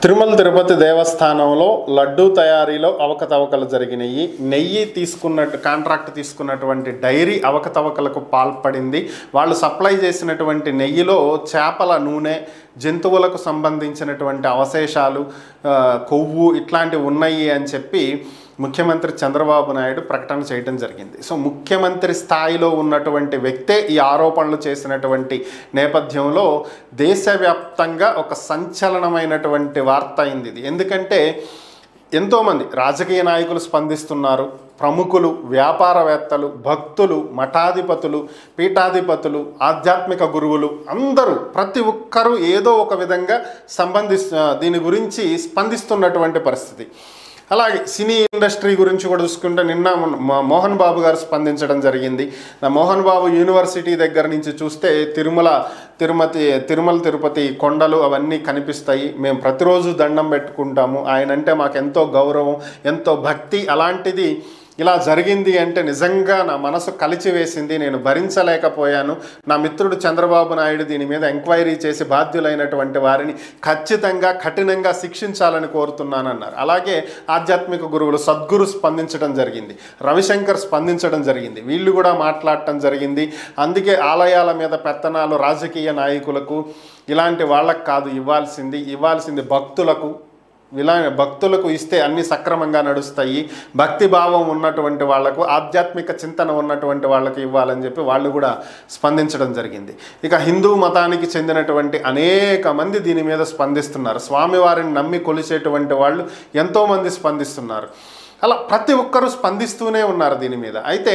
తిరుమల తిరుపతి దేవస్థానంలో లడ్డూ తయారీలో అవకతవకలు జరిగినాయి. నెయ్యి కాంట్రాక్ట్ తీసుకున్నటువంటి డైరీ అవకతవకలకు పాల్పడింది. వాళ్ళు సప్లై చేసినటువంటి నెయ్యిలో చేపల నూనె, జంతువులకు సంబంధించినటువంటి అవశేషాలు, కొవ్వు ఇట్లాంటివి ఉన్నాయి అని చెప్పి ముఖ్యమంత్రి చంద్రబాబు నాయుడు ప్రకటన చేయడం జరిగింది. సో ముఖ్యమంత్రి స్థాయిలో ఉన్నటువంటి వ్యక్తే ఈ ఆరోపణలు చేసినటువంటి నేపథ్యంలో దేశవ్యాప్తంగా ఒక సంచలనమైనటువంటి వార్త అయింది ఇది. ఎందుకంటే ఎంతోమంది రాజకీయ నాయకులు స్పందిస్తున్నారు, ప్రముఖులు, వ్యాపారవేత్తలు, భక్తులు, మఠాధిపతులు, పీఠాధిపతులు, ఆధ్యాత్మిక గురువులు అందరూ ప్రతి ఒక్కరూ ఏదో ఒక విధంగా దీని గురించి స్పందిస్తున్నటువంటి పరిస్థితి. అలాగే సినీ ఇండస్ట్రీ గురించి కూడా చూసుకుంటే నిన్న మోహన్ బాబు గారు స్పందించడం జరిగింది. మోహన్ బాబు యూనివర్సిటీ దగ్గర నుంచి చూస్తే తిరుమల తిరుపతి కొండలు అవన్నీ కనిపిస్తాయి. మేము ప్రతిరోజు దండం పెట్టుకుంటాము. ఆయన అంటే మాకు ఎంతో గౌరవం, ఎంతో భక్తి. అలాంటిది ఇలా జరిగింది అంటే నిజంగా నా మనసు కలిచివేసింది. నేను భరించలేకపోయాను. నా మిత్రుడు చంద్రబాబు నాయుడు దీని మీద ఎంక్వైరీ చేసి బాధ్యులైనటువంటి వారిని ఖచ్చితంగా కఠినంగా శిక్షించాలని కోరుతున్నానన్నారు. అలాగే ఆధ్యాత్మిక గురువులు సద్గురు స్పందించడం జరిగింది, రవిశంకర్ స్పందించడం జరిగింది, వీళ్ళు కూడా మాట్లాడటం జరిగింది. అందుకే ఆలయాల మీద పెత్తనాలు రాజకీయ నాయకులకు ఇలాంటి వాళ్ళకు కాదు ఇవ్వాల్సింది భక్తులకు ఇస్తే అన్ని సక్రమంగా నడుస్తాయి. భక్తి భావం ఉన్నటువంటి వాళ్లకు, ఆధ్యాత్మిక చింతన ఉన్నటువంటి వాళ్ళకు ఇవ్వాలని చెప్పి వాళ్ళు కూడా స్పందించడం జరిగింది. ఇక హిందూ మతానికి చెందినటువంటి అనేక మంది దీని మీద స్పందిస్తున్నారు. స్వామివారిని నమ్మి కొలిచేటువంటి వాళ్ళు ఎంతోమంది స్పందిస్తున్నారు. అలా ప్రతి ఒక్కరూ స్పందిస్తూనే ఉన్నారు దీని మీద. అయితే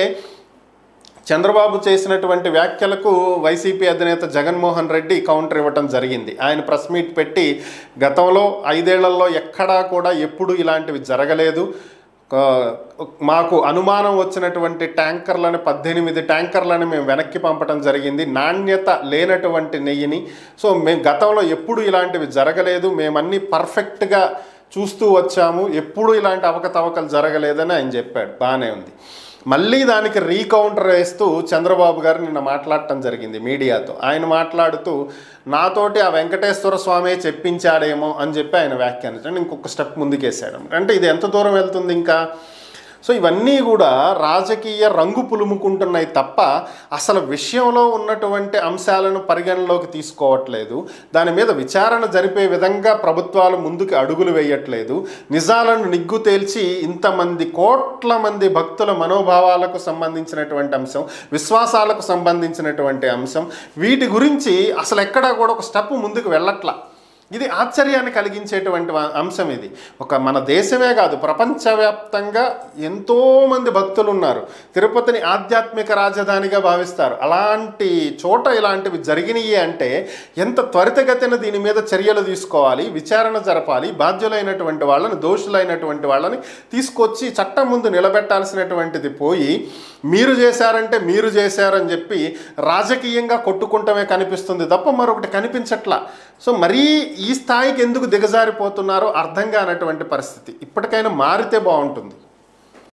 చంద్రబాబు చేసినటువంటి వ్యాఖ్యలకు వైసీపీ అధినేత జగన్మోహన్ రెడ్డి కౌంటర్ ఇవ్వటం జరిగింది. ఆయన ప్రెస్ మీట్ పెట్టి గతంలో 5 ఏళ్లలో ఎక్కడా కూడా ఎప్పుడు ఇలాంటివి జరగలేదు. మాకు అనుమానం వచ్చినటువంటి 18 ట్యాంకర్లను మేము వెనక్కి పంపడం జరిగింది, నాణ్యత లేనటువంటి నెయ్యిని. సో మేము గతంలో ఎప్పుడు ఇలాంటివి జరగలేదు, మేమన్నీ పర్ఫెక్ట్గా చూస్తూ వచ్చాము, ఎప్పుడు ఇలాంటి అవకతవకలు జరగలేదని ఆయన చెప్పాడు. బాగానే ఉంది. మళ్ళీ దానికి రీకౌంటర్ వేస్తూ చంద్రబాబు గారు నిన్న మాట్లాడటం జరిగింది మీడియాతో. ఆయన మాట్లాడుతూ నాతోటి ఆ వెంకటేశ్వర స్వామి చెప్పించాడేమో అని చెప్పి ఆయన వ్యాఖ్యానించాడు. ఇంకొక స్టెప్ ముందుకేసాడు. అంటే ఇది ఎంత దూరం వెళ్తుంది ఇంకా? సో ఇవన్నీ కూడా రాజకీయ రంగు పులుముకుంటున్నాయి తప్ప అసలు విషయంలో ఉన్నటువంటి అంశాలను పరిగణలోకి తీసుకోవట్లేదు. దాని మీద విచారణ జరిపే విధంగా ప్రభుత్వాలు ముందుకు అడుగులు వేయట్లేదు. నిజాలను నిగ్గు తేల్చి ఇంతమంది కోట్ల మంది భక్తుల మనోభావాలకు సంబంధించినటువంటి అంశం, విశ్వాసాలకు సంబంధించినటువంటి అంశం, వీటి గురించి అసలు ఎక్కడా కూడా ఒక స్టెప్ ముందుకు వెళ్ళట్లా. ఇది ఆశ్చర్యాన్ని కలిగించేటువంటి అంశం. ఇది మన దేశమే కాదు, ప్రపంచవ్యాప్తంగా ఎంతోమంది భక్తులు ఉన్నారు. తిరుపతిని ఆధ్యాత్మిక రాజధానిగా భావిస్తారు. అలాంటి చోట ఇలాంటివి జరిగినాయి అంటే ఎంత త్వరితగతిన దీని మీద చర్యలు తీసుకోవాలి, విచారణ జరపాలి, బాధ్యులైనటువంటి వాళ్ళని, దోషులైనటువంటి వాళ్ళని తీసుకొచ్చి చట్టం ముందు నిలబెట్టాల్సినటువంటిది పోయి మీరు చేశారని చెప్పి రాజకీయంగా కొట్టుకుంటమే కనిపిస్తుంది తప్ప మరొకటి కనిపించట్లా. సో మరీ ఈ స్థాయికి ఎందుకు దిగజారిపోతున్నారో అర్థం కానటువంటి పరిస్థితి. ఇప్పటికైనా మారితే బాగుంటుంది.